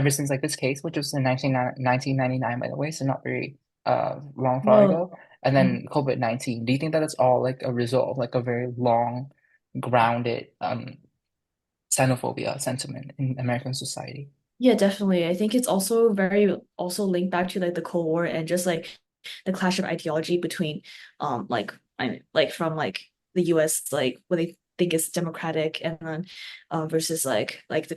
ever since like this case, which was in 1999, by the way, so not very long far Oh, ago, and mhm. then COVID-19. Do you think that it's all like a result of like a very long grounded xenophobia sentiment in American society? Yeah, definitely. I think it's also very also linked back to like the Cold War and just like the clash of ideology between like like from like the US like what they think is democratic and then versus like the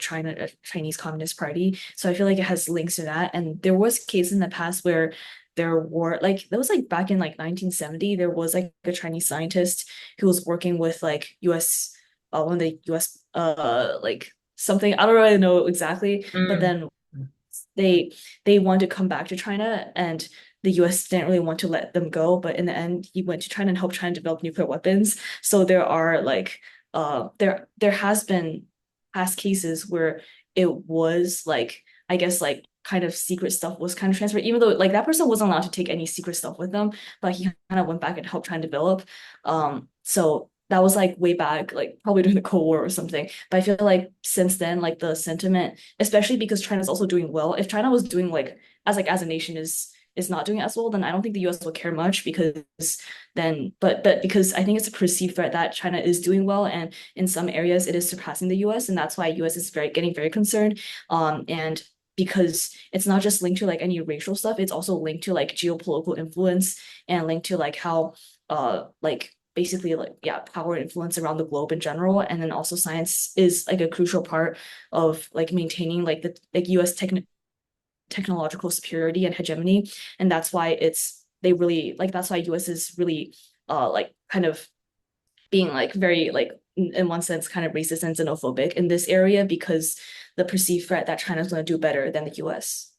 Chinese Communist Party. So I feel like it has links to that. And there was cases in the past where there were like that was like back in like 1970 there was like a Chinese scientist who was working with like US one of the US like something I don't really know exactly, but Mm. then they they wanted to come back to China and the US didn't really want to let them go, but in the end he went to China and helped China develop nuclear weapons. So there are like there has been past cases where it was like I guess like kind of secret stuff was kind of transferred, even though like that person wasn't allowed to take any secret stuff with them, but he kind of went back and helped try and develop. So that was like way back, like probably during the Cold War or something. But I feel like since then, like the sentiment, especially because China's also doing well. If China was doing like as a nation is not doing as well, then I don't think the US will care much because then but because I think it's a perceived threat that China is doing well and in some areas it is surpassing the US and that's why US is very getting very concerned. And because it's not just linked to like any racial stuff, it's also linked to like geopolitical influence and linked to like how like basically like yeah power and influence around the globe in general and then also science is like a crucial part of like maintaining like the like US technological superiority and hegemony and that's why it's they really like that's why US is really like kind of being like very like in one sense kind of racist and xenophobic in this area because the perceived threat that China's going to do better than the US.